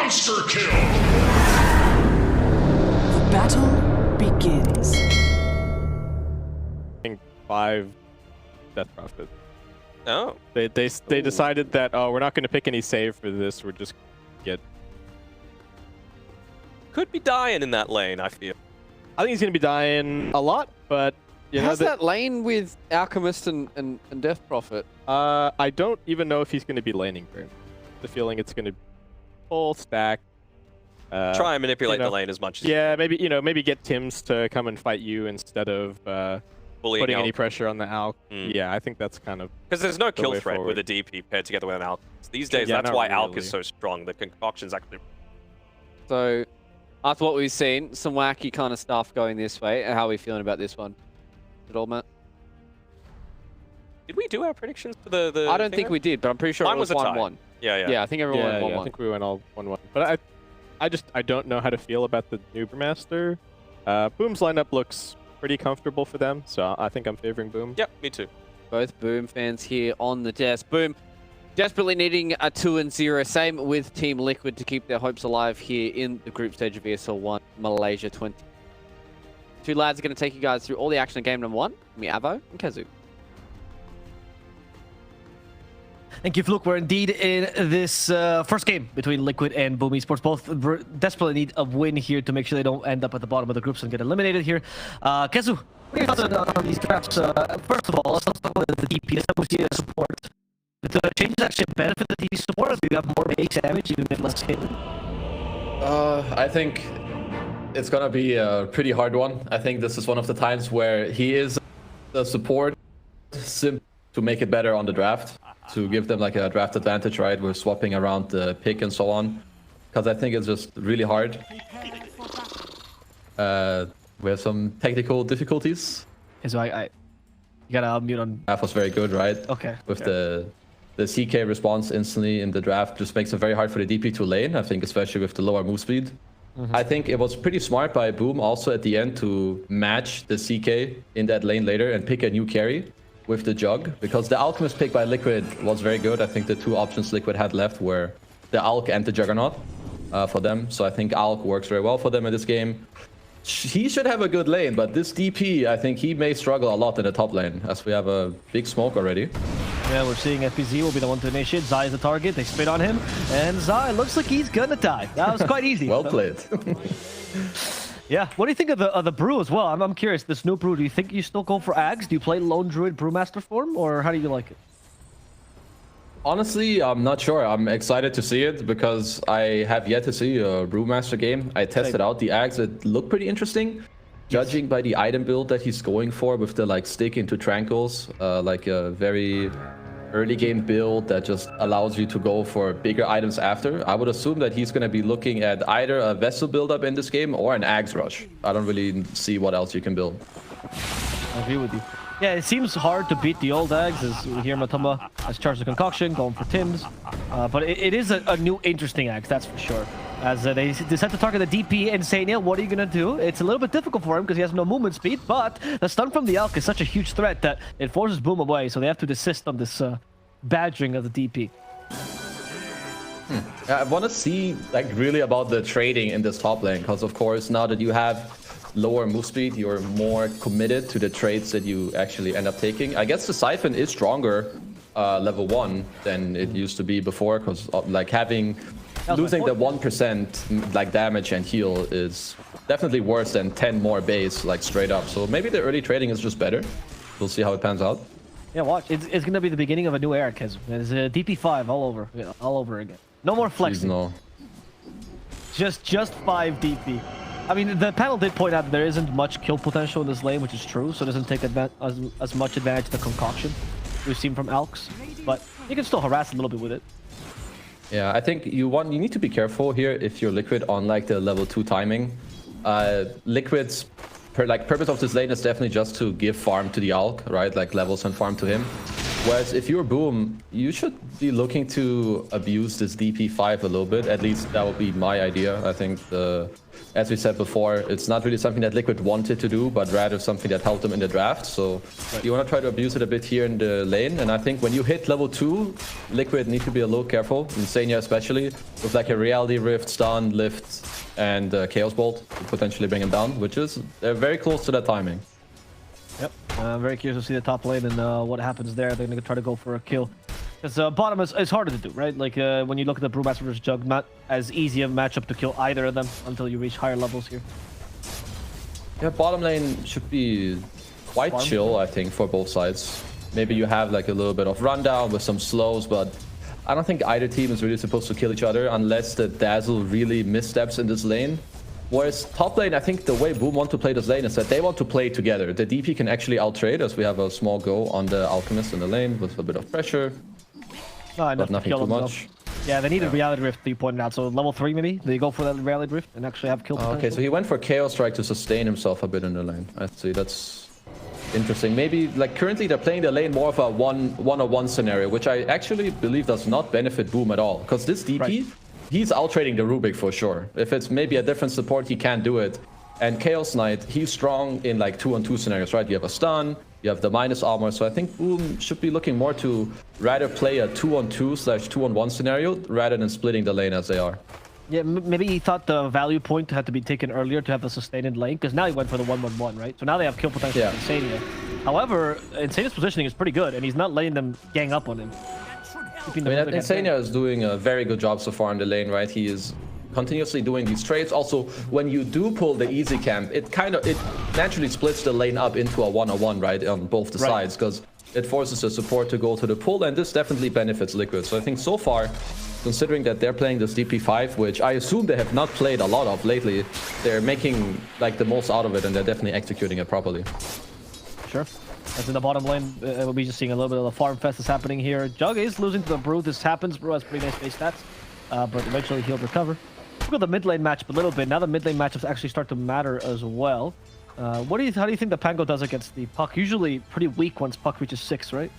Monster kill! Battle begins. I think 5 Death Prophet. Oh. They decided that, oh, we're not going to pick any save for this. We're just get. Could be dying in that lane, I feel. I think he's going to be dying a lot, but you know How's that lane with Alchemist and Death Prophet? I don't even know if he's going to be laning for him. The feeling it's going to full stack. Try and manipulate you know, the lane as much as yeah, maybe get Tims to come and fight you instead of putting any pressure on the Alk. Yeah, I think that's kind of because there's no kill way threat forward. with a DP paired together with an Alk. These days, Yeah, that's not why Alk really. is so strong. The concoction's actually. So, after what we've seen, some wacky kind of stuff going this way. How are we feeling about this one? At all, Matt? Did we do our predictions for the I don't think we did, but I'm pretty sure Mine it was was a tie. 1-1. Yeah. Yeah, I think everyone went 1-1. I think we went all 1-1. But I don't know how to feel about the new Brewmaster. Boom's lineup looks pretty comfortable for them, so I think I'm favoring Boom. Yep, me too. Both Boom fans here on the desk. Boom desperately needing a 2-0. Same with Team Liquid to keep their hopes alive here in the group stage of ESL 1 Malaysia 20. Two lads are going to take you guys through all the action of game number 1. Me, Avo, and Kazu. Thank you, Fluke. We're indeed in this first game between Liquid and Boom Esports. Both desperately need a win here to make sure they don't end up at the bottom of the groups and get eliminated here. Kezu, what are your thoughts on these traps? First of all, let's talk about the DP. Let's talk about support. The changes actually benefit the DP support, or do you have more base damage, even if less hit? I think it's gonna be a pretty hard one. I think this is one of the times where he is the support to make it better on the draft, to give them like a draft advantage, right? We're swapping around the pick and so on, because I think it's just really hard. We have some technical difficulties. Okay, so you gotta unmute on. Draft was very good, right? Okay. With the CK response instantly in the draft just makes it very hard for the DP to lane, I think, especially with the lower move speed. I think it was pretty smart by Boom also at the end to match the CK in that lane later and pick a new carry with the Jug, because the Alchemist pick by Liquid was very good. I think the two options Liquid had left were the Alk and the Juggernaut for them. So I think Alk works very well for them in this game. He should have a good lane, but this DP, I think he may struggle a lot in the top lane, as we have a big smoke already. Yeah, we're seeing FPZ will be the one to initiate. Zai is the target. They spit on him, and Zai looks like he's gonna die. That was quite easy. Well played. Yeah, what do you think of the brew as well? I'm curious. This new brew, do you think you still go for Ags? Do you play Lone Druid Brewmaster form, or how do you like it? Honestly, I'm not sure. I'm excited to see it because I have yet to see a Brewmaster game. I tested out the Ags. It looked pretty interesting. Judging by the item build that he's going for with the like stick into Tranquils, like a very early game build that just allows you to go for bigger items after. I would assume that he's going to be looking at either a vessel build-up in this game or an Ags rush. I don't really see what else you can build. I agree with you. Yeah, it seems hard to beat the old Ags, as we hear Matuma has charged the concoction, going for Tims. But it is a new interesting Ags, that's for sure. As they decide to target the DP and Sania, what are you going to do? It's a little bit difficult for him because he has no movement speed, but the stun from the Alk is such a huge threat that it forces Boom away, so they have to desist on this badgering of the DP. Yeah, I want to see like really about the trading in this top lane, because of course now that you have lower move speed, you're more committed to the trades that you actually end up taking. I guess the Siphon is stronger level 1 than it used to be before, because like losing the 1% like damage and heal is definitely worse than 10 more base like straight up. So maybe the early trading is just better. We'll see how it pans out. Yeah, watch. It's gonna be the beginning of a new era, Kez. It's a DP5 all over again. No more flexing. No. Just 5 DP. I mean, the panel did point out there isn't much kill potential in this lane, which is true, so it doesn't take as much advantage of the concoction we've seen from Alks, but you can still harass a little bit with it. Yeah, I think you need to be careful here if you're Liquid on like the level 2 timing. Liquid's purpose of this lane is definitely just to give farm to the Alk, right? Like levels and farm to him. Whereas if you're Boom, you should be looking to abuse this DP5 a little bit. At least that would be my idea. I think, as we said before, it's not really something that Liquid wanted to do, but rather something that helped them in the draft. So you want to try to abuse it a bit here in the lane. And I think when you hit level 2, Liquid need to be a little careful, Insania especially, with like a Reality Rift, Stun, Lift, and Chaos Bolt to potentially bring him down, which is they're very close to that timing. Yep, I'm very curious to see the top lane and what happens there. They're going to try to go for a kill. Because bottom is harder to do, right? Like when you look at the Brewmaster versus Jug, not as easy a matchup to kill either of them until you reach higher levels here. Yeah, bottom lane should be quite chill, I think, for both sides. Maybe you have like a little bit of rundown with some slows, but I don't think either team is really supposed to kill each other unless the Dazzle really missteps in this lane. Whereas top lane, I think the way Boom want to play this lane is that they want to play together. The DP can actually out-trade, as we have a small go on the Alchemist in the lane with a bit of pressure. But nothing too much. Yeah, they need a Reality Rift, you pointed out. So level 3 maybe, they go for that Reality Rift and actually have kill potential. Okay, so he went for Chaos Strike to sustain himself a bit in the lane. I see, that's interesting. Maybe, like, currently they're playing the lane more of a one-on-one scenario, which I actually believe does not benefit Boom at all. Because this DP, he's out-trading the Rubik for sure. If it's maybe a different support, he can't do it. And Chaos Knight, he's strong in like 2-on-2 scenarios, right? You have a stun, you have the minus armor. So I think Boom should be looking more to rather play a 2-on-2/2-on-1 scenario rather than splitting the lane as they are. Yeah, maybe he thought the value point had to be taken earlier to have a sustained lane, because now he went for the 1-1-1, right? So now they have kill potential for Insania. However, Insania's positioning is pretty good, and he's not letting them gang up on him. I mean, Insania is doing a very good job so far in the lane, right? He is continuously doing these trades. Also, when you do pull the easy camp, it naturally splits the lane up into a 1-on-1, right, on both the sides, because it forces the support to go to the pull, and this definitely benefits Liquid. So I think so far, considering that they're playing this DP5, which I assume they have not played a lot of lately, they're making like the most out of it, and they're definitely executing it properly. Sure. As in the bottom lane, we'll be just seeing a little bit of the farm fest that's happening here. Jug is losing to the Brew. This happens. Brew has pretty nice base stats, but eventually he'll recover. Look at the mid lane matchup a little bit. Now the mid lane matchups actually start to matter as well. How do you think the Pango does against the Puck? Usually pretty weak once Puck reaches 6, right?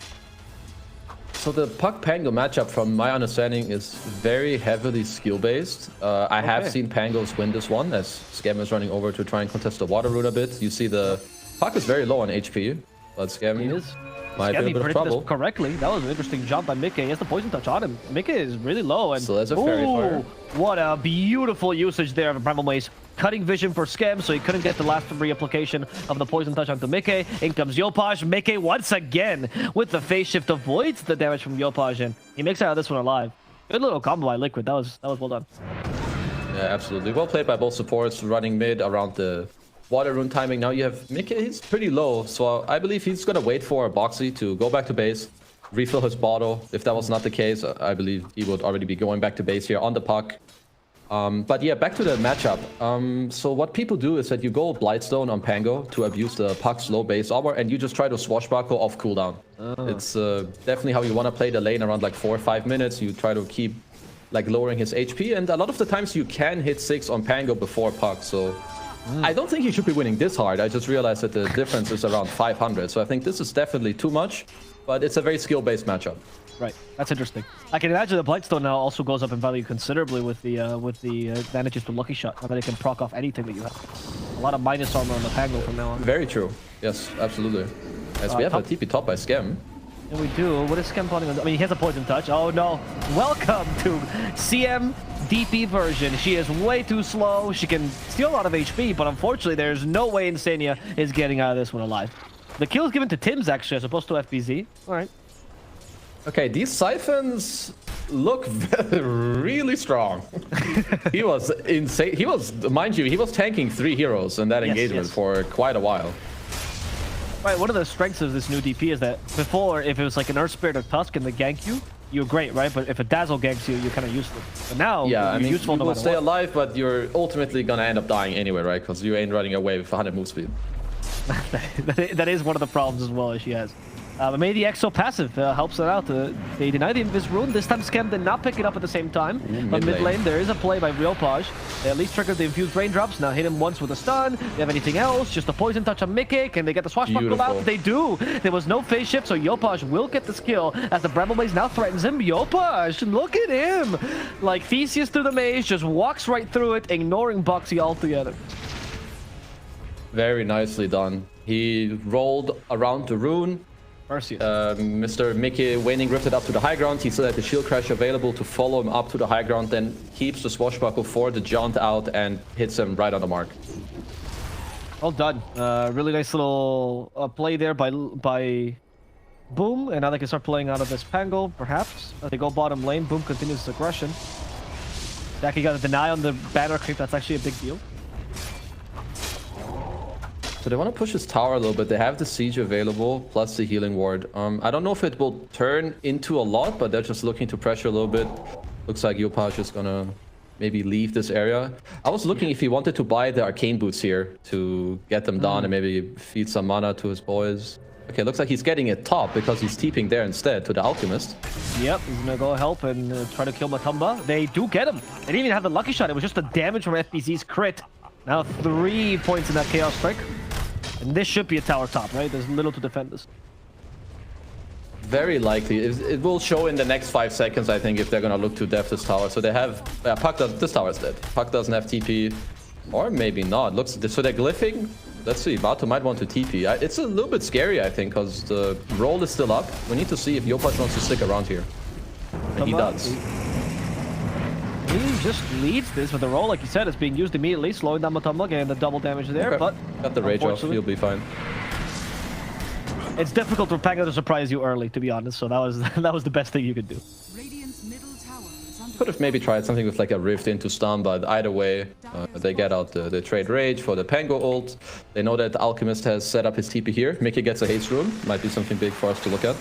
So the Puck-Pango matchup, from my understanding, is very heavily skill-based. I have seen Pangos win this one, as Scam is running over to try and contest the Water Root a bit. You see the Puck is very low on HP, but Scam might be a bit of trouble. Correctly. That was an interesting jump by Mickey. He has the poison touch on him. Mickey is really low. And so there's a fairy fire. What a beautiful usage there of a Primal Mace. Cutting vision for Scam, so he couldn't get the last reapplication of the poison touch onto Mickey. In comes Yopaj. Mickey once again with the phase shift avoids the damage from Yopaj, and he makes out of this one alive. Good little combo by Liquid. That was well done. Yeah, absolutely. Well played by both supports, running mid around the Water Rune timing. Now you have Mickey. He's pretty low, so I believe he's gonna wait for Boxy to go back to base, refill his bottle. If that was not the case, I believe he would already be going back to base here on the Puck. But yeah, back to the matchup. So what people do is that you go Blightstone on Pango to abuse the Puck's low base armor, and you just try to swashbuckle off cooldown. It's definitely how you want to play the lane around like 4 or 5 minutes. You try to keep like lowering his HP, and a lot of the times you can hit 6 on Pango before Puck. So I don't think he should be winning this hard. I just realized that the difference is around 500. So I think this is definitely too much, but it's a very skill-based matchup. Right, that's interesting. I can imagine the Blightstone now also goes up in value considerably with the advantages to Lucky Shot. Now that it can proc off anything that you have. A lot of minus armor on the Pango from now on. Very true. Yes, absolutely. As we have a TP top by Scam. And we do. What is Scam plotting on? I mean, he has a poison touch. Oh no! Welcome to CM DP version. She is way too slow. She can steal a lot of HP, but unfortunately, there's no way Insania is getting out of this one alive. The kill is given to Tims actually, as opposed to FBZ. All right. Okay, these siphons look really strong. He was insane. He was, mind you, he was tanking 3 heroes in that engagement for quite a while. Right, one of the strengths of this new DP is that before, if it was like an Earth Spirit or Tusk and they gank you, you're great, right? But if a Dazzle ganks you, you're kind of useless. But now, yeah, you're useful you no will matter stay what. alive, but you're ultimately gonna end up dying anyway, right? Because you ain't running away with 100 move speed. That is one of the problems as well as she has. But maybe the Exo passive helps it out. They denied the Invis rune. This time Scam did not pick it up at the same time. But mid lane, there is a play by Riopaj. They at least triggered the infused raindrops. Now hit him once with a stun. They have anything else? Just a poison touch on Mickey. Can they get the swashbuckle out? They do. There was no phase shift, so Yopaj will get this kill as the Bramble Maze now threatens him. Yopaj, look at him! Like Theseus through the maze, just walks right through it, ignoring Boxy altogether. Very nicely done. He rolled around the rune. Mr. Mickey waning grifted up to the high ground. He still had the shield crash available to follow him up to the high ground, then keeps the swashbuckle for the jaunt out and hits him right on the mark. Well done. Really nice little play there by Boom, and now they can start playing out of this Pango, perhaps. They go bottom lane. Boom continues his aggression. Jackie got a deny on the banner creep. That's actually a big deal. So they want to push his tower a little bit. They have the siege available, plus the healing ward. I don't know if it will turn into a lot, but they're just looking to pressure a little bit. Looks like Yopaj is gonna maybe leave this area. I was looking if he wanted to buy the arcane boots here to get them down and maybe feed some mana to his boys. Okay, looks like he's getting it top because he's TPing there instead to the Alchemist. Yep, he's gonna go help and try to kill Matumba. They do get him. They didn't even have the lucky shot. It was just the damage from FBZ's crit. Now 3 points in that Chaos Strike. And this should be a tower top, right? There's little to defend this. Very likely. It will show in the next 5 seconds, I think, if they're gonna look to def this tower. So they have... Puck does, this tower is dead. Puck doesn't have TP. Or maybe not. Looks so they're glyphing. Let's see. Batu might want to TP. It's a little bit scary, I think, because the roll is still up. We need to see if Yopaj wants to stick around here. And he does. He just leads this with the roll, like you said. It's being used immediately, slowing down Matumba, getting the double damage there. Okay. But got the rage off. He'll be fine. It's difficult for Pango to surprise you early, to be honest. So that was the best thing you could do. Could have maybe tried something with like a rift into stun, but either way, they get out the trade rage for the Pango ult. They know that the Alchemist has set up his TP here. Mickey gets a haste rune. Might be something big for us to look at.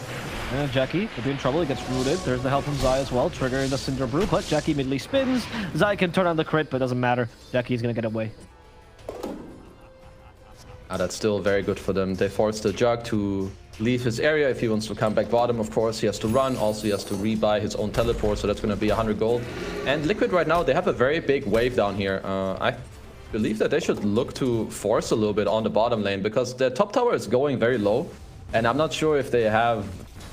And Jackie will be in trouble. He gets rooted. There's the help from Zai as well, triggering the Cinder Brew. But Jackie immediately spins. Zai can turn on the crit, but it doesn't matter. Jackie's gonna get away. That's still very good for them. They forced the Jug to leave his area. If he wants to come back bottom, of course, he has to run. Also, he has to rebuy his own teleport, so that's going to be 100 gold. And Liquid right now, they have a very big wave down here. I believe that they should look to force a little bit on the bottom lane, because the top tower is going very low. And I'm not sure if they have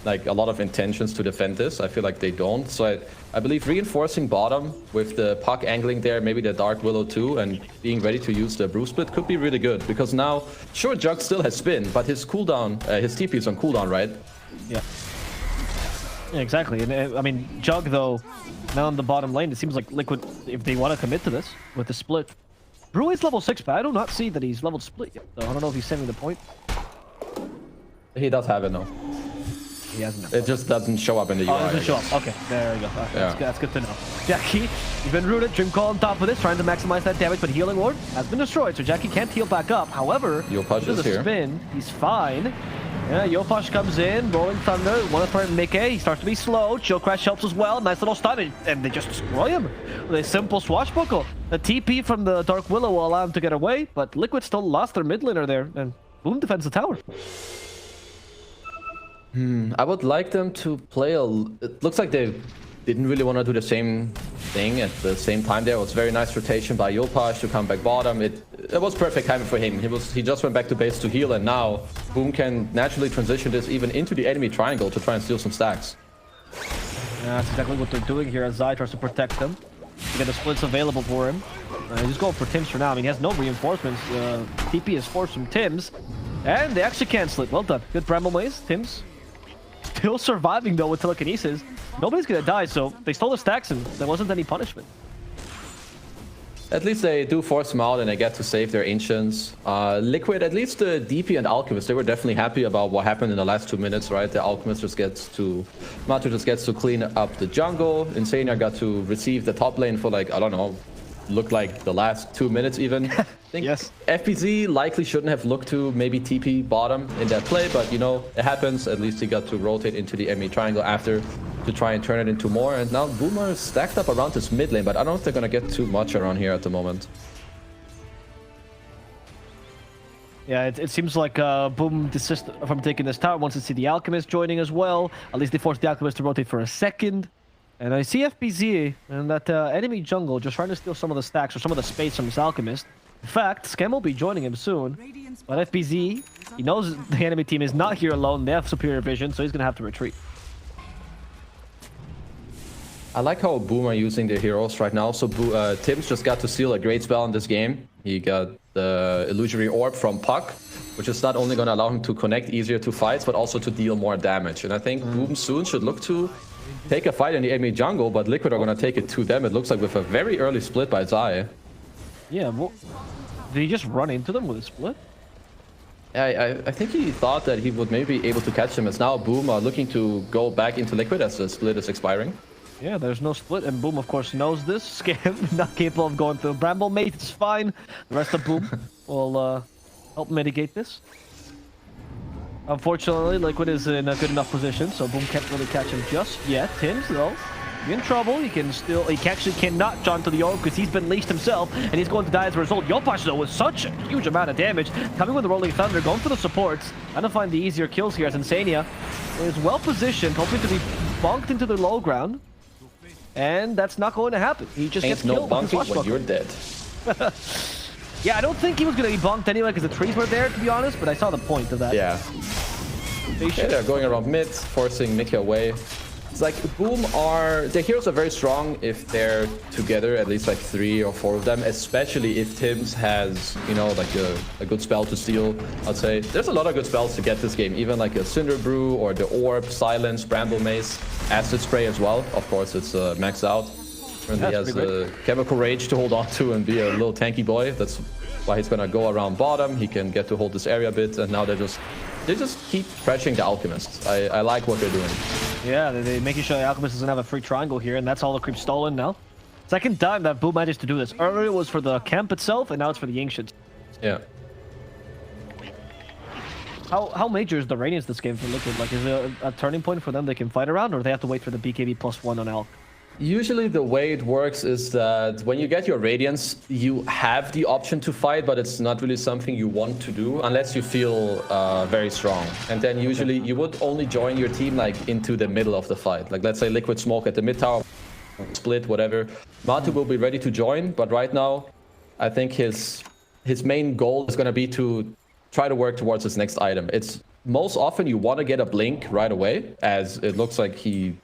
like a lot of intentions to defend this. I feel like they don't. So I believe reinforcing bottom with the Puck angling there, maybe the Dark Willow too, and being ready to use the Brew Split could be really good. Because now, sure, Jug still has spin, but his cooldown, his TP is on cooldown, right? Yeah. Yeah, exactly. And I mean, Jug though, now on the bottom lane, it seems like Liquid, if they want to commit to this with the split. Brew is level 6, but I do not see that he's leveled split yet. So I don't know if he's sending the point. He does have it now. He hasn't. It just doesn't show up in the UI. Oh, it doesn't show up. Okay, there we go. Okay, Yeah. that's good to know. Jackie, he's been rooted. Dream Call on top of this, trying to maximize that damage, but Healing Ward has been destroyed, so Jackie can't heal back up. However, Yopaj is the here. spin, he's fine. Yeah, Yopaj comes in, Rolling Thunder, one of Mickey. He starts to be slow. Chill Crash helps as well. Nice little stun, and they just destroy him with a simple swashbuckle. The TP from the Dark Willow will allow him to get away, but Liquid still lost their mid laner there, and Boom defends the tower. I would like them to play it looks like they didn't really want to do the same thing at the same time there. It was very nice rotation by Yopaj to come back bottom. It was perfect timing for him. He just went back to base to heal, and now Boom can naturally transition this even into the enemy triangle to try and steal some stacks. Yeah, that's exactly what they're doing here as Zai tries to protect them. To get the splits available for him. He's going for Tims for now. I mean, he has no reinforcements. TP is forced from Tims. And they actually cancel it. Well done. Good Bramble Maze. Tims still surviving though with telekinesis. Nobody's gonna die, so they stole the stacks and there wasn't any punishment. At least they do force them out and they get to save their Ancients. Liquid, at least the DP and Alchemist, they were definitely happy about what happened in the last 2 minutes, right? The Alchemist just gets to... Matu just gets to clean up the jungle. Insania got to receive the top lane for like, I don't know, looked like the last 2 minutes even. I think Yes. FPZ likely shouldn't have looked to maybe TP bottom in that play, but you know, it happens. At least he got to rotate into the enemy triangle after to try and turn it into more. And now Boomer is stacked up around this mid lane, but I don't know if they're gonna get too much around here at the moment. Yeah, it seems like Boom desist from taking this tower. Wants to see the Alchemist joining as well. At least they forced the Alchemist to rotate for a second. And I see FBZ and that enemy jungle just trying to steal some of the stacks or some of the space from this Alchemist. In fact, Scam will be joining him soon. But FBZ, he knows the enemy team is not here alone. They have superior vision, so he's going to have to retreat. I like how Boom are using their heroes right now. So Tim's just got to steal a great spell in this game. He got the Illusory Orb from Puck, which is not only going to allow him to connect easier to fights, but also to deal more damage. And I think Boom soon should look to take a fight in the enemy jungle, but Liquid are going to take it to them. It looks like with a very early split by Zai. Yeah, well, did he just run into them with a split? I think he thought that he would maybe be able to catch them, as now Boom are looking to go back into Liquid as the split is expiring. Yeah, there's no split, and Boom, of course, knows this. Scam not capable of going through Bramble Mate. It's fine. The rest of Boom will help mitigate this. Unfortunately, Liquid is in a good enough position, so Boom can't really catch him just yet. Tims, though, in trouble. He actually cannot jump to the orb because he's been leashed himself, and he's going to die as a result. Yopash, though, with such a huge amount of damage, coming with the Rolling Thunder, going for the supports, trying to find the easier kills here as Insania is well positioned, hoping to be bonked into the low ground. And that's not going to happen. He just gets killed. Ain't no bunking when you're dead. Yeah, I don't think he was going to be bunked anyway because the trees were there, to be honest, but I saw the point of that. Yeah. Okay, they're going around mid, forcing Mickey away. It's like Boom their heroes are very strong if they're together, at least like 3 or 4 of them, especially if Tims has, you know, like a good spell to steal. I'd say there's a lot of good spells to get this game, even like a Cinder Brew or the Orb, Silence, Bramble Mace, Acid Spray as well. Of course, it's maxed out. And he has a Chemical Rage to hold on to and be a little tanky boy. That's why he's gonna go around bottom. He can get to hold this area a bit, and now they just keep pressuring the Alchemists. I like what they're doing. Yeah, they're making sure the Alchemist doesn't have a free triangle here, and that's all the creep stolen now. Second time that Boom managed to do this. Earlier it was for the camp itself, and now it's for the Ancients. Yeah. How major is the Radiance this game for Liquid? Like, is it a turning point for them they can fight around, or do they have to wait for the BKB +1 on Alch? Usually the way it works is that when you get your Radiance, you have the option to fight, but it's not really something you want to do unless you feel very strong. And then usually you would only join your team like into the middle of the fight. Like let's say Liquid smoke at the mid tower, split, whatever. Matu will be ready to join, but right now I think his main goal is going to be to try to work towards his next item. It's most often you want to get a blink right away, as it looks like he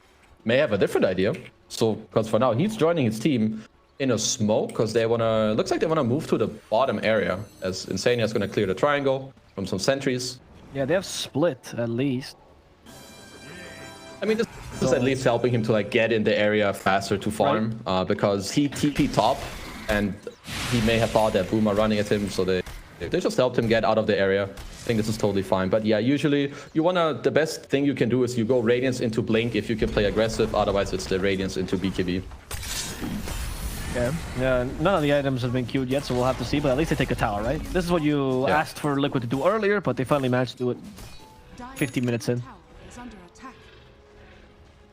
may have a different idea. So, because for now he's joining his team in a smoke, because they wanna, looks like they wanna move to the bottom area, as Insania is gonna clear the triangle from some sentries. Yeah, they have split at least. I mean, this is at least helping him to like get in the area faster to farm, because he TP top, and he may have thought that Boom are running at him, so they just helped him get out of the area. I think this is totally fine. But yeah, usually the best thing you can do is you go Radiance into Blink if you can play aggressive, otherwise it's the Radiance into BKB. Okay. Yeah, none of the items have been queued yet, so we'll have to see, but at least they take a tower, right? This is what you asked for Liquid to do earlier, but they finally managed to do it 15 minutes in.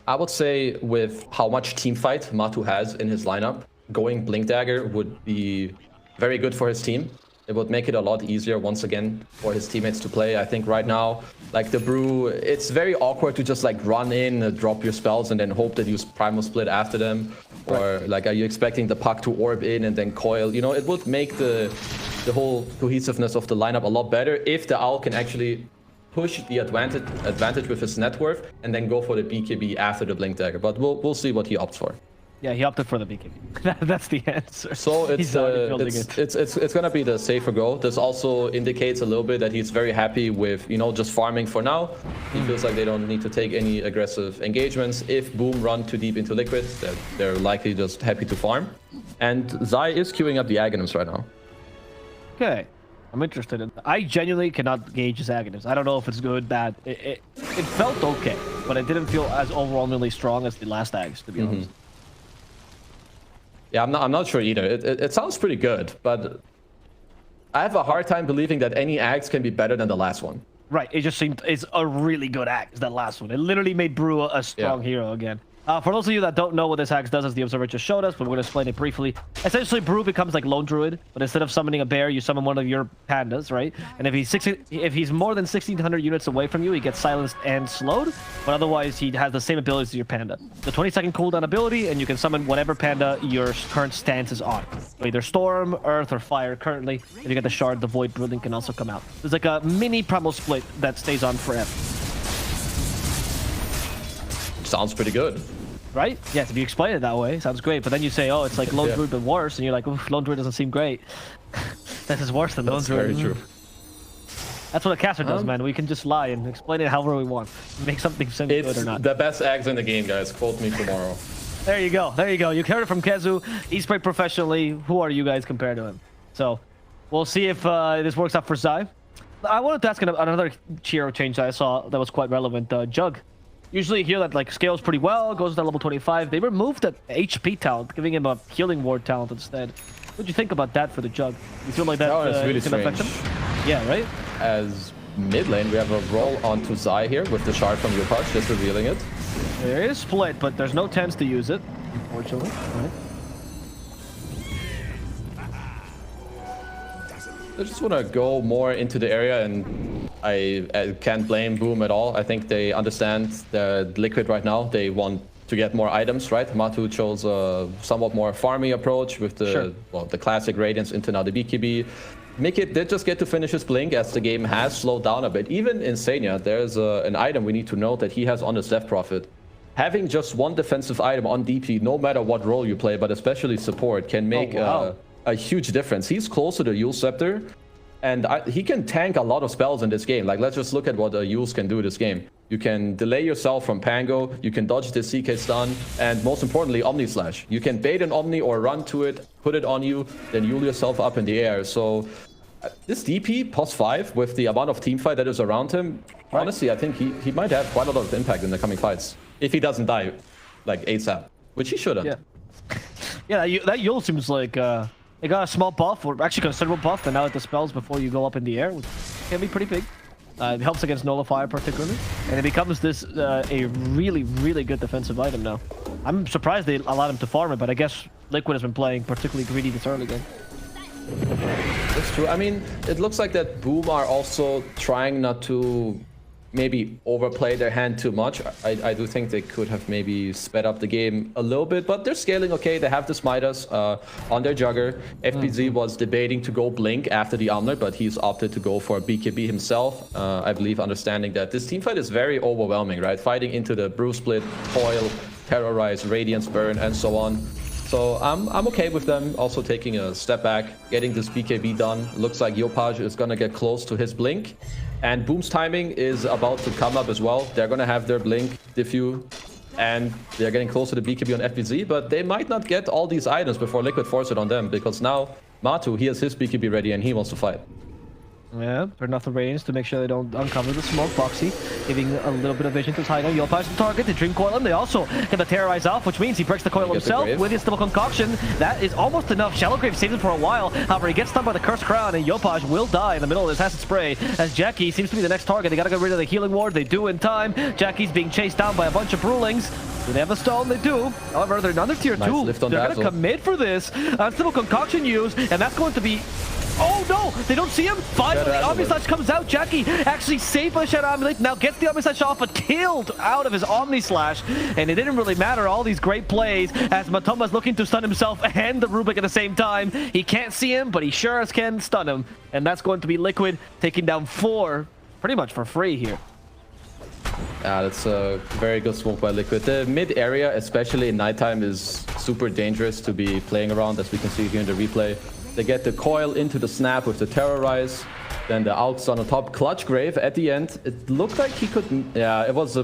I would say with how much team fight Matu has in his lineup, going Blink Dagger would be very good for his team. It would make it a lot easier once again for his teammates to play. I think right now, like the Brew, it's very awkward to just like run in, drop your spells, and then hope that you Primal Split after them. Or like, are you expecting the Puck to orb in and then coil? You know, it would make the whole cohesiveness of the lineup a lot better if the Owl can actually push the advantage with his net worth and then go for the BKB after the Blink Dagger. But we'll see what he opts for. Yeah, he opted for the BKB. That's the answer. So it's gonna be the safer go. This also indicates a little bit that he's very happy with, you know, just farming for now. He feels like they don't need to take any aggressive engagements. If Boom run too deep into Liquid, they're likely just happy to farm. And Zai is queuing up the Aghanims right now. Okay, I'm interested in. I genuinely cannot gauge his Aghanims. I don't know if it's good, bad. It felt okay, but it didn't feel as overwhelmingly strong as the last Ags, to be honest. Yeah, I'm not sure either. It sounds pretty good, but I have a hard time believing that any axe can be better than the last one. Right, it just seemed it's a really good axe, that last one. It literally made Brew a strong hero again. For those of you that don't know what this axe does, as the observer just showed us, but we're going to explain it briefly. Essentially, Brew becomes like Lone Druid, but instead of summoning a bear, you summon one of your pandas, right? And if he's more than 1,600 units away from you, he gets silenced and slowed, but otherwise he has the same abilities as your panda. The 20-second cooldown ability, and you can summon whatever panda your current stance is on. So either Storm, Earth, or Fire currently. If you get the Shard, the Void Brilliant can also come out. There's like a mini Primal Split that stays on forever. Sounds pretty good. Right? Yes, if you explain it that way, sounds great. But then you say, oh, it's like Lone Druid but worse, and you're like, oof, Lone Druid doesn't seem great. That is worse than Lone Druid. That's very true. That's what a caster does, man. We can just lie and explain it however we want. Make something seem good or not. It's the best axe in the game, guys. Quote me tomorrow. There you go. There you go. You heard it from Kezu. He's played professionally. Who are you guys compared to him? So, we'll see if this works out for Zai. I wanted to ask another hero change that I saw that was quite relevant. Jug. Usually here that like scales pretty well, goes to level 25. They removed the HP talent, giving him a healing ward talent instead. What do you think about that for the Jug? You feel like that really can affect him? Yeah, right? As mid lane, we have a roll onto Zai here with the shard from Yopaj, just revealing it. There is split, but there's no chance to use it, unfortunately. Right. I just want to go more into the area, and I can't blame Boom at all. I think they understand the Liquid right now. They want to get more items, right? Matu chose a somewhat more farmy approach with the the classic Radiance into now the BKB. Mickey did just get to finish his Blink as the game has slowed down a bit. Even in Senya, there's an item we need to note that he has on his Death Prophet. Having just one defensive item on DP, no matter what role you play, but especially support, can make a huge difference. He's close to the Yule Scepter, and he can tank a lot of spells in this game. Like, let's just look at what Yules can do this game. You can delay yourself from Pango, you can dodge the CK stun, and most importantly, Omni Slash. You can bait an Omni or run to it, put it on you, then Yule yourself up in the air. So this DP, +5, with the amount of teamfight that is around him, honestly, I think he might have quite a lot of impact in the coming fights. If he doesn't die, like, ASAP, which he shouldn't. Yeah, that Yule seems like... They got a small buff, or actually considerable buff, and now it dispels before you go up in the air, which can be pretty big. It helps against Nullifier particularly, and it becomes this a really, really good defensive item now. I'm surprised they allowed him to farm it, but I guess Liquid has been playing particularly greedy this early game. That's true. I mean, it looks like that Boom are also trying not to maybe overplay their hand too much. I do think they could have maybe sped up the game a little bit, but they're scaling okay. They have the Smitas on their Jugger. FPZ was debating to go Blink after the Omelet, but he's opted to go for BKB himself. I believe understanding that this teamfight is very overwhelming, right? Fighting into the Brew Split, Coil, Terrorize, Radiance Burn, and so on. So I'm okay with them also taking a step back, getting this BKB done. Looks like Yopaj is going to get close to his Blink. And Boom's timing is about to come up as well. They're going to have their Blink, Diffuse, and they're getting close to the BKB on FBZ, but they might not get all these items before Liquid force it on them, because now Matu, he has his BKB ready and he wants to fight. Yeah, turn off the range to make sure they don't uncover the smoke. Boxy giving a little bit of vision to Tygo. Yopaj the target, they Dream Coil him. They also get the Terrorize off, which means he breaks the coil himself with his double concoction. That is almost enough. Shallow Grave saves him for a while. However, he gets stunned by the Cursed Crown, and Yopaj will die in the middle of this acid spray, as Jackie seems to be the next target. They gotta get rid of the healing ward. They do in time. Jackie's being chased down by a bunch of Brewlings. Do they have the stone? They do. However, they're under tier 2. They're gonna commit for this. Double concoction used, and that's going to be... Oh no! They don't see him! Finally, Omni Slash comes out. Jackie actually saved by Shadow Amulet. Now gets the Omni Slash off, but killed out of his Omni Slash. And it didn't really matter, all these great plays, as Matumba's looking to stun himself and the Rubik at the same time. He can't see him, but he sure as can stun him. And that's going to be Liquid taking down 4 pretty much for free here. Yeah, that's a very good smoke by Liquid. The mid area, especially in nighttime, is super dangerous to be playing around, as we can see here in the replay. They get the coil into the snap with the Terrorize, then the outs on the top. Clutch Grave at the end. It looked like he could... Yeah, it was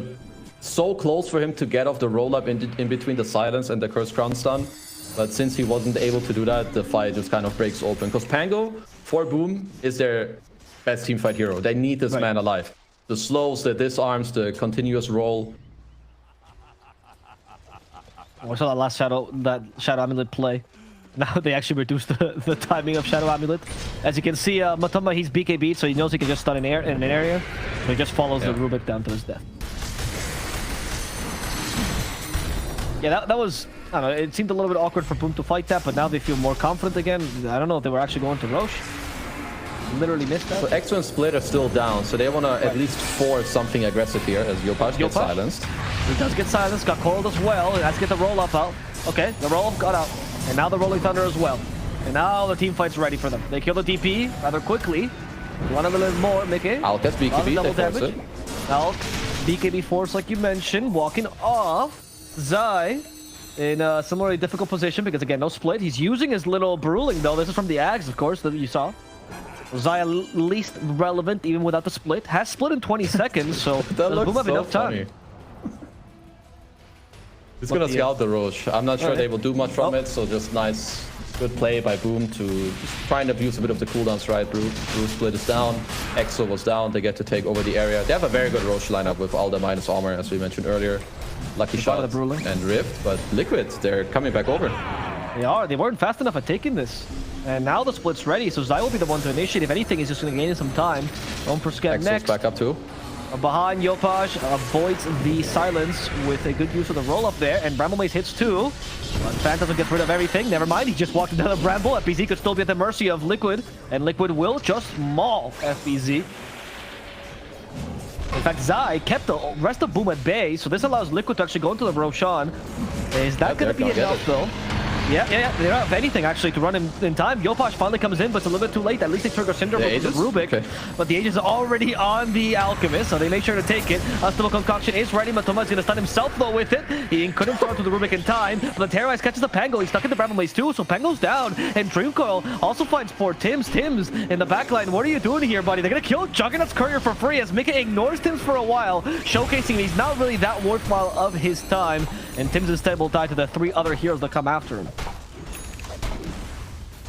so close for him to get off the roll-up in between the Silence and the Cursed Crown stun. But since he wasn't able to do that, the fight just kind of breaks open. Because Pango, for Boom, is their best teamfight hero. They need this man alive. The slows, the disarms, the continuous roll. I saw that last Shadow Amulet play. Now they actually reduced the timing of Shadow Amulet. As you can see, Matumba, he's BKB'd, so he knows he can just stun in an area. So he just follows the Rubik down to his death. Yeah, that was, I don't know, it seemed a little bit awkward for Boom to fight that, but now they feel more confident again. I don't know if they were actually going to Roche. Literally missed that. So Exo and Split are still down, so they want to at least force something aggressive here as Yopaj gets silenced. He does get silenced, got coiled as well. He has to get the roll-up out. Okay, the roll-up got out. And now the Rolling Thunder as well. And now the team fight's ready for them. They kill the DP rather quickly. Want a little bit more, Mickey. Alk gets BKB, double they force damage. it. Alk, BKB force like you mentioned, walking off. Zai in a similarly difficult position because again, no split. He's using his little Bruling though. This is from the Ags, of course, that you saw. Zai least relevant even without the split. Has split in 20 seconds, so that looks Boom have so enough funny. time. He's gonna scout the Roche. I'm not sure Okay. they will do much from it, so just nice, good play by Boom to just try and abuse a bit of the cooldowns, right? Brew split is down, Exo was down, they get to take over the area. They have a very good Roche lineup with all the minus armor, as we mentioned earlier. Lucky shot and Rift, but Liquid, they're coming back over. They are. They weren't fast enough at taking this. And now the split's ready, so Zai will be the one to initiate. If anything, he's just going to gain some time. Going for Scam Exo's next. back up too. Behind, Yopaj avoids the silence with a good use of the roll-up there. And Bramble Mace hits too. But Phantasm gets rid of everything. Never mind, he just walked into the Bramble. FBZ could still be at the mercy of Liquid. And Liquid will just maul FBZ. In fact, Zai kept the rest of Boom at bay, so this allows Liquid to actually go into the Roshan. Is that going to be enough, though? Yeah. They don't have anything, actually, to run in time. Yopaj finally comes in, but it's a little bit too late. At least they trigger Cinder with Rubik. Okay. But the Aegis is already on the Alchemist, so they make sure to take it. Unstable Concoction is ready. Matoma is going to stun himself, though, with it. He couldn't throw it to the Rubik in time. But the Terrorize catches the Pango. He's stuck in the Bramble Maze, too, so Pango's down. And Dreamcoil also finds poor Tims. Tims in the backline. What are you doing here, buddy? They're going to kill Juggernaut's Courier for free as Mika ignores Tims for a while, showcasing he's not really that worthwhile of his time. And Tims instead will die to the 3 other heroes that come after him.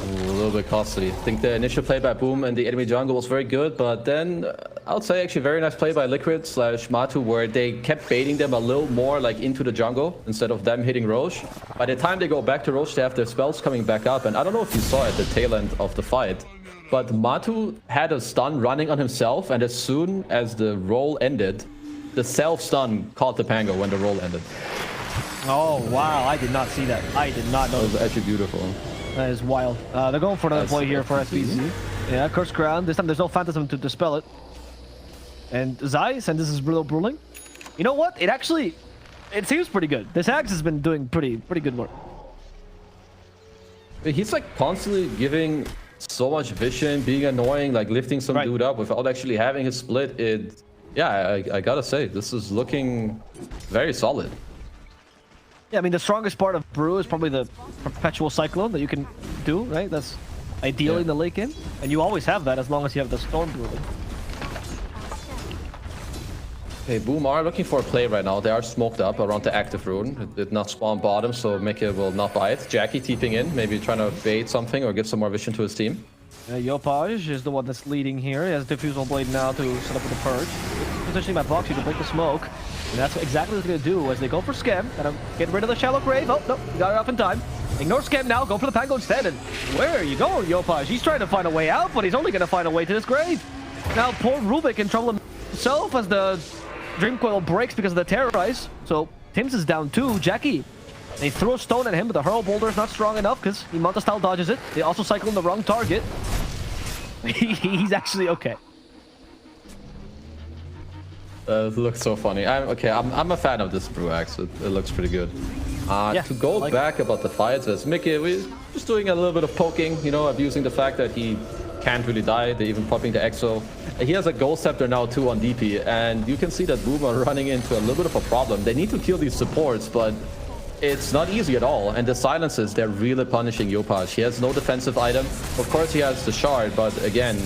A little bit costly. I think the initial play by Boom and the enemy jungle was very good, but then I would say actually very nice play by Liquid / Matu, where they kept baiting them a little more like into the jungle instead of them hitting Roche. By the time they go back to Roche, they have their spells coming back up, and I don't know if you saw at the tail end of the fight, but Matu had a stun running on himself, and as soon as the roll ended, the self-stun caught the Pango when the roll ended. Oh, wow. I did not see that. I did not know. That was actually beautiful. That is wild. They're going for another play here for SBZ. Yeah, Curse Crown. This time there's no Phantasm to dispel it. And Zai, and this is Bruling. You know what? It seems pretty good. This Axe has been doing pretty good work. He's like constantly giving so much vision, being annoying, like lifting some dude up without actually having his split. I gotta say, this is looking very solid. Yeah, I mean, the strongest part of Brew is probably the Perpetual Cyclone that you can do, right? That's ideally in the late game. And you always have that as long as you have the Storm Brewing. Okay, Boom are looking for a play right now. They are smoked up around the active rune. It did not spawn bottom, so Mika will not bite. Jackie TPing in, maybe trying to bait something or give some more vision to his team. Yopaj is the one that's leading here. He has Diffusal Blade now to set up with the Purge. Positioning my box, you can break the smoke. And that's exactly what they're going to do as they go for Scam. Gotta get rid of the Shallow Grave. Oh, no, got it off in time. Ignore Scam now, go for the Pango instead. And where are you going, Yopaj? He's trying to find a way out, but he's only going to find a way to this grave. Now, poor Rubik in trouble himself as the Dreamcoil breaks because of the Terrorize. So, Tims is down too. Jackie, they throw a stone at him, but the Hurl Boulder is not strong enough because he Manta style dodges it. They also cycle in the wrong target. He's actually okay. It looks so funny. I'm a fan of this Brew Axe. It looks pretty good. To go back about the fights, as Mickey, we're just doing a little bit of poking, you know, abusing the fact that he can't really die. They're even popping the Exo. He has a Ghost Scepter now too on DP, and you can see that Boom are running into a little bit of a problem. They need to kill these supports, but it's not easy at all. And the silences, they're really punishing Yopaj. He has no defensive item. Of course, he has the shard, but again,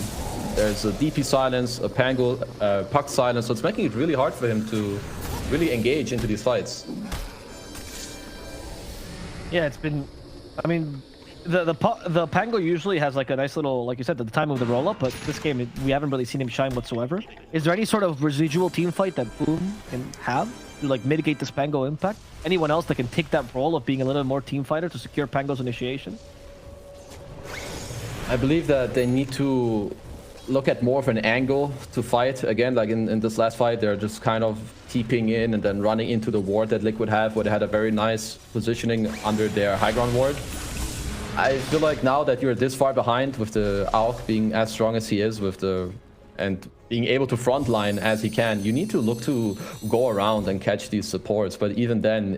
there's a DP silence, a Pango, Puck silence, so it's making it really hard for him to really engage into these fights. Yeah, it's been... I mean, the Pango usually has like a nice little, like you said, the time of the roll-up, but this game, we haven't really seen him shine whatsoever. Is there any sort of residual team fight that Boom can have to like mitigate this Pango impact? Anyone else that can take that role of being a little more team fighter to secure Pango's initiation? I believe that they need to look at more of an angle to fight. Again, like in this last fight, they're just kind of TPing in and then running into the ward that Liquid have, where they had a very nice positioning under their high ground ward. I feel like now that you're this far behind with the Auk being as strong as he is and being able to frontline as he can, you need to look to go around and catch these supports. But even then,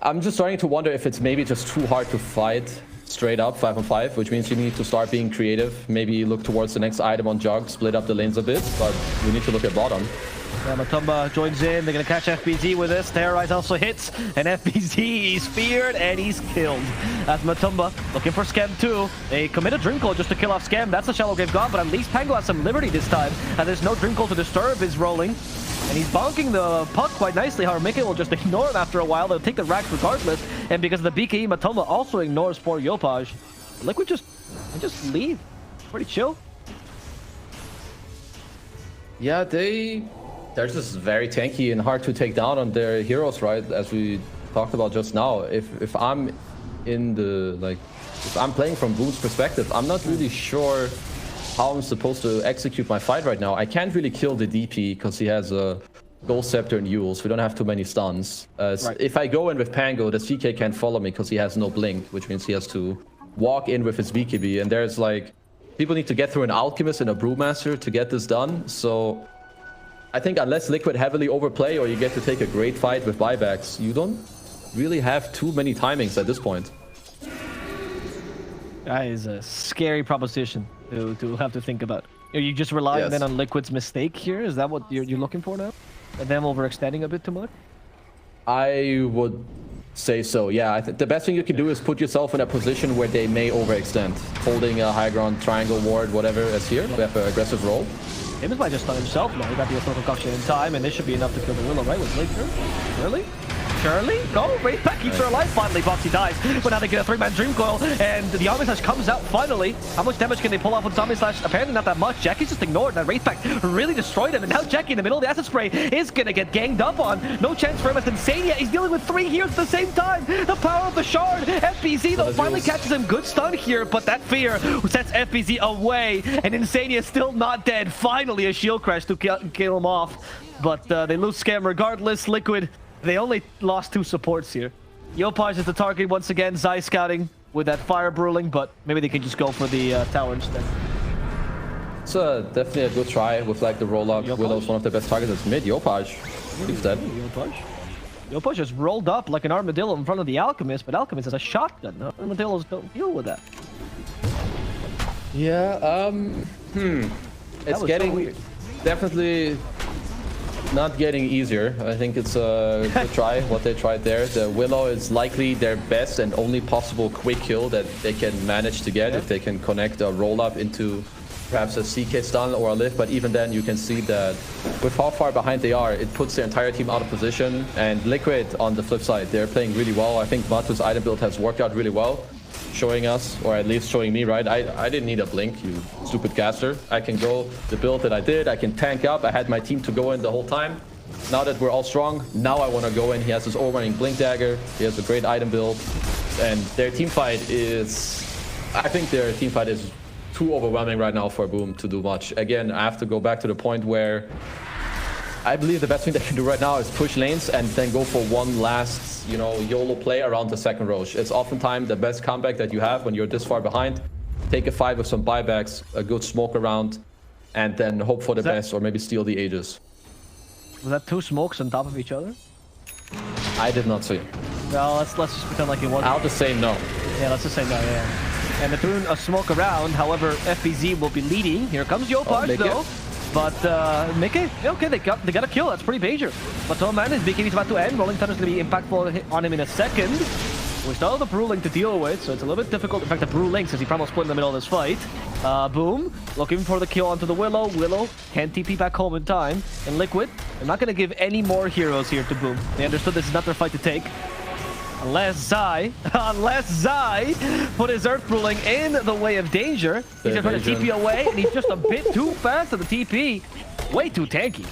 I'm just starting to wonder if it's maybe just too hard to fight straight up 5-on-5, which means you need to start being creative. Maybe look towards the next item on Jug, split up the lanes a bit, but we need to look at bottom. Yeah, Matumba joins in. They're going to catch FBZ with this. Terrorize also hits, and FBZ, he's feared, and he's killed. As Matumba looking for Scam too. They commit a Dream Coil just to kill off Scam. That's a Shallow Grave gone, but at least Pango has some liberty this time. And there's no Dream Coil to disturb his rolling. And he's bonking the puck quite nicely. However, Mickey will just ignore him after a while. They'll take the racks regardless. And because of the BKE, Matumba also ignores poor Yopaj. Liquid just leave. Pretty chill. Yeah, they're just very tanky and hard to take down on their heroes, right? As we talked about just now. If I'm in the if I'm playing from Boom's perspective, I'm not really sure how I'm supposed to execute my fight right now. I can't really kill the DP because he has a Gold Scepter and Yules. We don't have too many stuns. Right. If I go in with Pango, the CK can't follow me because he has no blink, which means he has to walk in with his BKB. And there's people need to get through an Alchemist and a Brewmaster to get this done. So I think unless Liquid heavily overplay or you get to take a great fight with buybacks, you don't really have too many timings at this point. That is a scary proposition to have to think about. Are you just relying then on Liquid's mistake here? Is that what you're looking for now? And them overextending a bit too much? I would say so, yeah. The best thing you can do is put yourself in a position where they may overextend. Holding a high ground, triangle ward, whatever as here. We have an aggressive roll. James might just stun himself now. He got the Earthquake Concoction in time, and this should be enough to kill the Willow, right? With Laker. Really? Shirley? Go! Wraithback keeps her alive. Finally, Boxy dies. But now they get a 3-man Dream Coil, and the Zombie Slash comes out finally. How much damage can they pull off with Zombie Slash? Apparently not that much. Jackie's just ignored. That Wraithback really destroyed him, and now Jackie in the middle of the Acid Spray is gonna get ganged up on. No chance for him as Insania. He's dealing with 3 heroes at the same time. The power of the Shard. FBZ though finally catches him. Good stun here, but that fear sets FBZ away, and Insania is still not dead. Finally, a shield crash to kill him off, but they lose Scam regardless. Liquid, they only lost 2 supports here. Yopaj is the target once again. Zai scouting with that fire brewing, but maybe they can just go for the tower instead. It's definitely a good try with the roll-up. Willow's one of the best targets. It's mid. Yopaj. He's dead. Yopaj just rolled up like an armadillo in front of the Alchemist, but Alchemist has a shotgun. No, armadillos don't deal with that. Yeah, it's getting definitely not getting easier. I think it's a good try, what they tried there. The Willow is likely their best and only possible quick kill that they can manage to get if they can connect a roll-up into perhaps a CK stun or a lift. But even then, you can see that with how far behind they are, it puts their entire team out of position. And Liquid, on the flip side, they're playing really well. I think Matu's item build has worked out really well, showing us, or at least showing me, right? I didn't need a blink, you stupid caster. I can go the build that I did. I can tank up. I had my team to go in the whole time. Now that we're all strong, now I want to go in. He has his overrunning blink dagger. He has a great item build. And their team fight is... I think their team fight is too overwhelming right now for Boom to do much. Again, I have to go back to the point where I believe the best thing they can do right now is push lanes and then go for one last, YOLO play around the second Roche. It's oftentimes the best comeback that you have when you're this far behind. Take a fight with some buybacks, a good smoke around, and then hope for the best or maybe steal the Aegis. Was that 2 smokes on top of each other? I did not see. No, let's just pretend like it wasn't. I'll just say no. Yeah, let's just say no, yeah. And they're doing a smoke around. However, FBZ will be leading. Here comes Yopaj though. But Mickey, okay, they got a kill. That's pretty major. But oh man, his BKB is about to end. Rolling Thunder is going to be impactful on him in a second. We still have the Brewling to deal with, so it's a little bit difficult. In fact, the Brewling, since he probably split in the middle of this fight. Boom, looking for the kill onto the Willow. Willow can't TP back home in time. And Liquid, I'm not going to give any more heroes here to Boom. They understood this is not their fight to take. Unless Zai put his Earth Ruling in the way of danger. He's just trying to TP away, and he's just a bit too fast at the TP. Way too tanky.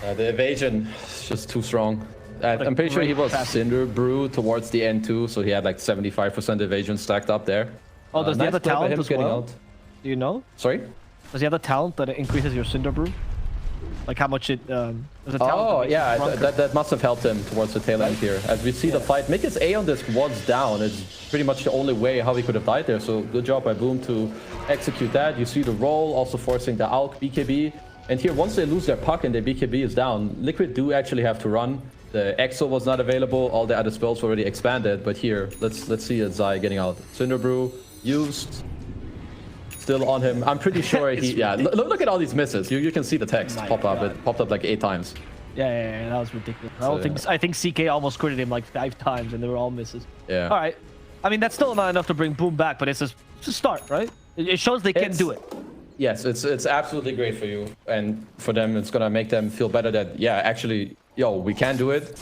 The evasion is just too strong. I'm pretty sure he was Cinder Brew towards the end too, so he had 75% evasion stacked up there. Oh, does he have a talent as well? Do you know? Sorry? Does he have the talent that increases your Cinder Brew? Like how much it does it talent? Oh, that makes yeah, it stronger? that must have helped him towards the tail end here. As we see the fight, Mickey's A on this was down. It's pretty much the only way how he could have died there. So good job by Boom to execute that. You see the roll, also forcing the Alk BKB. And here, once they lose their puck and their BKB is down, Liquid do actually have to run. The Exo was not available. All the other spells were already expanded. But here, let's see Zai getting out. Cinder Brew used. Still on him. I'm pretty sure he... Yeah, look at all these misses. You can see the text pop up. It popped up like 8 times. Yeah, that was ridiculous. I think CK almost critted him like 5 times, and they were all misses. Yeah. All right. I mean, that's still not enough to bring Boom back, but it's a start, right? It shows they can do it. Yes, it's absolutely great for you, and for them, it's gonna make them feel better that actually, we can do it.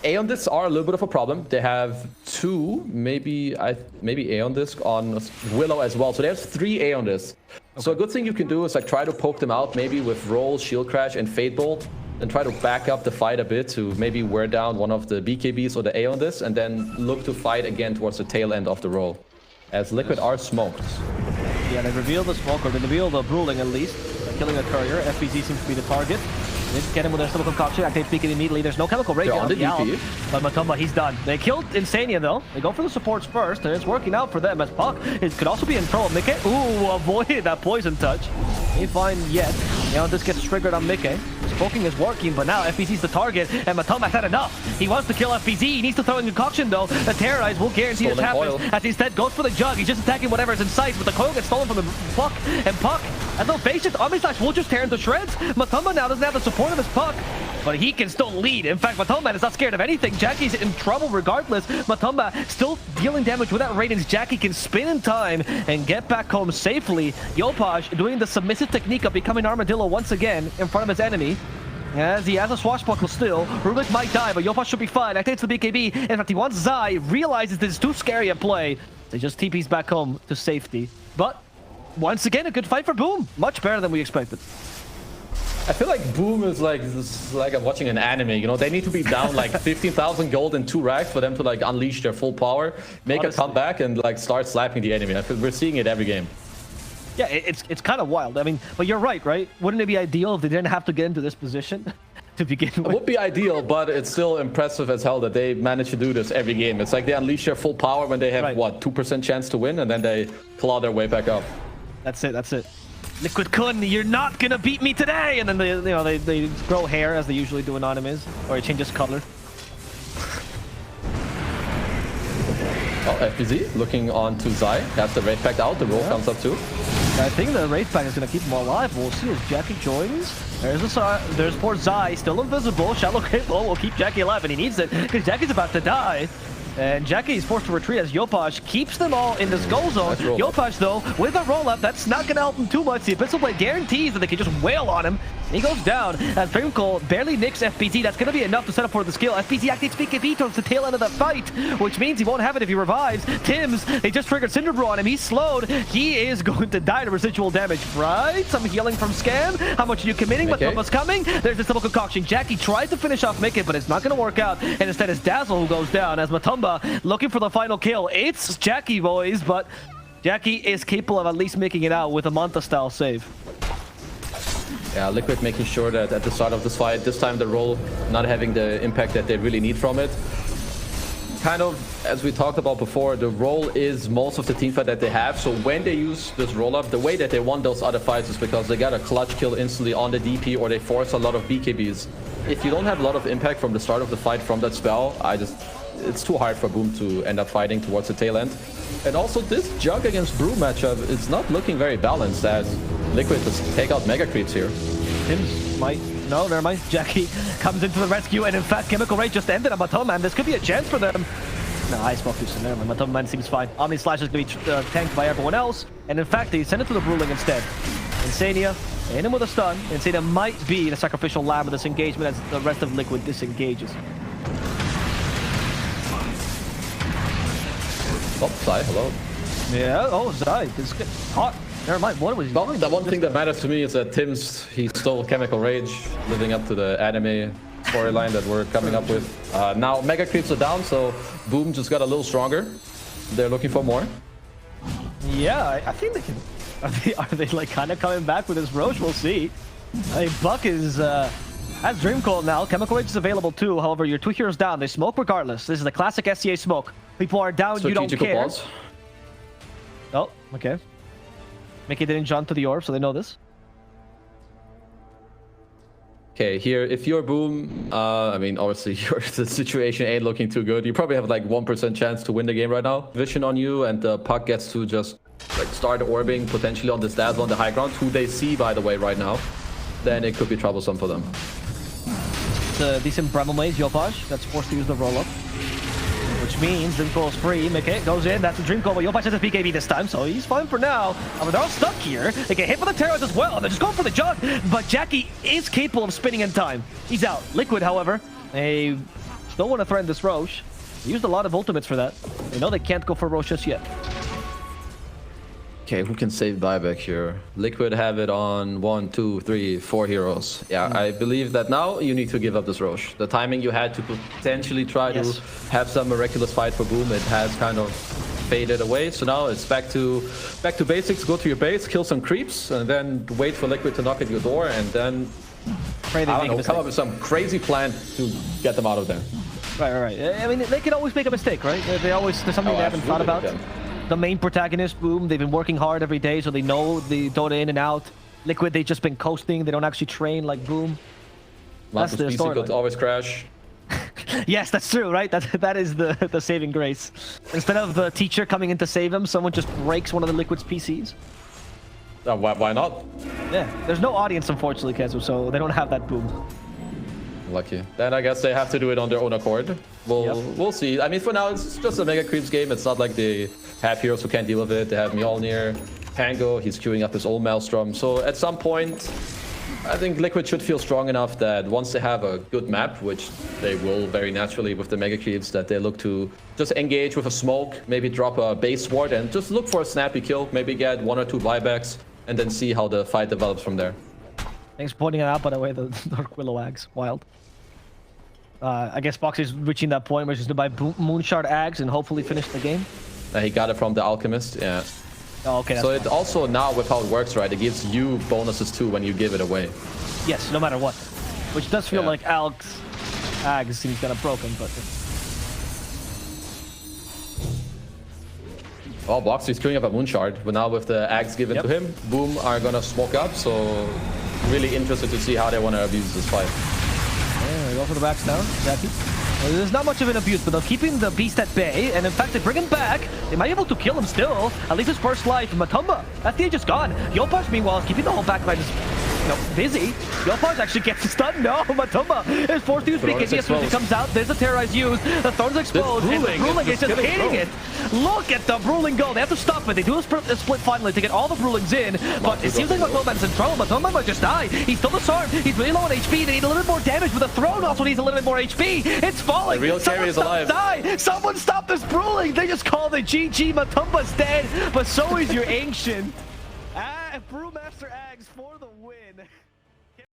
Aeon discs are a little bit of a problem. They have 2, maybe Aeon disc on Willow as well. So there's 3 Aeon discs. Okay. So a good thing you can do is like try to poke them out, maybe with Roll, Shield Crash, and Fade Bolt, and try to back up the fight a bit to maybe wear down one of the BKBs or the Aeon discs, and then look to fight again towards the tail end of the roll, as Liquid are smoked. Yeah, they reveal the smoke, or they reveal the Bruling at least. They're killing a courier. FBZ seems to be the target. They get him with their Chemical Concoction. Activate Beacon immediately. There's no Chemical Rage on the DP. But Matumba, he's done. They killed Insania though. They go for the supports first, and it's working out for them as Puck could also be in trouble. Mickey, avoided that poison touch. Ain't fine yet. This gets triggered on Mickey. Poking is working, but now FBZ's the target, and Matumba's had enough. He wants to kill FBZ. He needs to throw in Concoction though. The Terrorize will guarantee this happens, as he instead goes for the Jug. He's just attacking whatever's in sight, but the coil gets stolen from the Puck, and Puck has no patience. Omni Slash will just tear into shreds. Matumba now doesn't have the support of his Puck, but he can still lead. In fact, Matumba is not scared of anything. Jackie's in trouble regardless. Matumba still dealing damage without Radiance. Jackie can spin in time and get back home safely. Yopaj doing the submissive technique of becoming Armadillo once again in front of his enemy. As he has a swashbuckle still, Rubik might die, but Yopaj should be fine. Activates the BKB. In fact, he wants Zai, realizes this is too scary a play. So he just TPs back home to safety. But once again, a good fight for Boom. Much better than we expected. I feel like Boom is like I'm watching an anime. They need to be down like 15,000 gold and 2 racks for them to like unleash their full power, make a comeback, and like start slapping the enemy. I feel we're seeing it every game. Yeah, it's kind of wild. I mean, but you're right? Wouldn't it be ideal if they didn't have to get into this position to begin with? It would be ideal, but it's still impressive as hell that they manage to do this every game. It's like they unleash their full power when they have, what, 2% chance to win, and then they claw their way back up. That's it. Liquid Kun, you're not gonna beat me today! And then they grow hair as they usually do in animes, or it changes color. Oh, FBZ looking on to Zai. That's the Wraith Pact out. The roll comes up too. I think the Wraith Pact is going to keep him alive. We'll see as Jackie joins. There's poor Zai, still invisible. Shallow Great Blow will keep Jackie alive, and he needs it because Jackie's about to die. And Jackie is forced to retreat as Yopaj keeps them all in this goal zone. Yopaj, though, with a roll-up, that's not going to help him too much. The Abyssal Blade guarantees that they can just wail on him. He goes down as Brimcoal barely nicks FBZ. That's going to be enough to set up for the skill. FBZ activates BKB towards the tail end of the fight, which means he won't have it if he revives. Tims, they just triggered Cinder Brew on him. He's slowed. He is going to die to residual damage, right? Some healing from Scam. How much are you committing? What's coming? There's this double concoction. Jackie tried to finish off Mickey, but it's not going to work out. And instead it's Dazzle who goes down as Matumba looking for the final kill. It's Jackie, boys, but Jackie is capable of at least making it out with a Manta-style save. Yeah, Liquid making sure that at the start of this fight, this time the roll not having the impact that they really need from it. Kind of, as we talked about before, the roll is most of the team fight that they have. So when they use this roll-up, the way that they won those other fights is because they got a clutch kill instantly on the DP, or they force a lot of BKBs. If you don't have a lot of impact from the start of the fight from that spell, it's too hard for Boom to end up fighting towards the tail end. And also this Jug against Brew matchup is not looking very balanced, as Liquid just take out Mega Creeps here. Tims might... No, never mind. Jackie comes into the rescue, and in fact, Chemical Rage just ended on Matumba. This could be a chance for them. No, I spoke too soon. Never mind. Matumba seems fine. Omni Slash is going to be tanked by everyone else. And in fact, they send it to the Bruling instead. Insania, hit him with a stun. Insania might be the sacrificial lamb of this engagement as the rest of Liquid disengages. Oh, Zai, hello. Yeah, oh, Zai. This is hot. Never mind, what was he doing? The one thing that matters to me is that Tims, he stole Chemical Rage, living up to the anime storyline that we're coming up with. Now, Mega Creeps are down, so Boom just got a little stronger. They're looking for more. Yeah, I think they can Are they like kind of coming back with this Roche? We'll see. I mean, Buck is has Dream Cold now. Chemical Rage is available too. However, you're 2 heroes down. They smoke regardless. This is the classic SCA smoke. People are down. You don't care. Pause. Oh, okay. Mickey didn't jump to the orb, so they know this. Okay, here, if you're Boom, I mean, obviously, the situation ain't looking too good. You probably have like 1% chance to win the game right now. Vision on you, and the puck gets to just like start orbing potentially on this Dazzle on the high ground, who they see, by the way, right now. Then it could be troublesome for them. It's a decent Bramble Maze, Yopaj, that's forced to use the roll-up. Which means Dream Coil is free. Mickey goes in, that's the Dream Coil, but Yopaj has his BKB this time, so he's fine for now. But they're all stuck here. They get hit with the Terrors as well, and they're just going for the jug. But Jackie is capable of spinning in time. He's out. Liquid, however, they don't want to threaten this Roche. They used a lot of ultimates for that. They know they can't go for Roche just yet. Okay, who can save buyback here? Liquid have it on 1, 2, 3, 4 heroes. Yeah, I believe that now you need to give up this Roche. The timing you had to potentially try to have some miraculous fight for Boom, it has kind of faded away. So now it's back to basics. Go to your base, kill some creeps, and then wait for Liquid to knock at your door, and then I don't know, come up with some crazy plan to get them out of there. Right. I mean, they can always make a mistake, right? There's something they haven't thought about. The main protagonist, Boom, they've been working hard every day, so they know the Dota in and out. Liquid, they've just been coasting. They don't actually train like Boom. That's the story. Could always crash. Yes, that's true, right? That is the saving grace. Instead of the teacher coming in to save them, someone just breaks one of the Liquid's PCs. Why not? Yeah, there's no audience, unfortunately, Kezu, so they don't have that Boom. Lucky. Then I guess they have to do it on their own accord. We'll see. I mean, for now, it's just a Mega Creeps game. It's not like they have heroes who can't deal with it. They have Mjolnir, Pango. He's queuing up his old Maelstrom. So at some point, I think Liquid should feel strong enough that once they have a good map, which they will very naturally with the Mega Creeps, that they look to just engage with a smoke, maybe drop a base ward, and just look for a snappy kill. Maybe get 1 or 2 buybacks, and then see how the fight develops from there. Thanks for pointing it out, by the way, the Dark Willow Ags. Wild. I guess Fox is reaching that point where he's going to buy Moonshard Ags and hopefully finish the game. He got it from the Alchemist, yeah. Oh, okay. So it also now, with how it works, right, it gives you bonuses too when you give it away. Yes, no matter what. Which does feel like Alk's Ags seems kind of broken, but... Oh, Boxy's queuing up a Moonshard, but now with the Ags given to him, Boom are gonna smoke up, so really interested to see how they want to abuse this fight. Yeah, they go for the backs down, Jackie. There's not much of an abuse, but they're keeping the beast at bay, and in fact, they bring him back. They might be able to kill him still. At least his first life. Matumba, that stage is gone. Yopaj, meanwhile, is keeping the whole backline just, busy. Yopaj actually gets the stun. No, Matumba is forced to use BKB as soon as he comes out. There's a Terrorize used. The Thorns explode, and the Bruling is just hitting it. Look at the Bruling go. They have to stop it. They do a split finally to get all the Brulings in, but it seems like Matumba's in trouble. Matumba might just die. He's still disarmed. He's really low on HP. They need a little bit more damage, but the throne also needs a little bit more HP. It's falling. The real carry is alive. Die. Someone stop this Bruling. They just call the GG. Matumba's dead, but so is your Ancient. Brewmaster Ags for the win.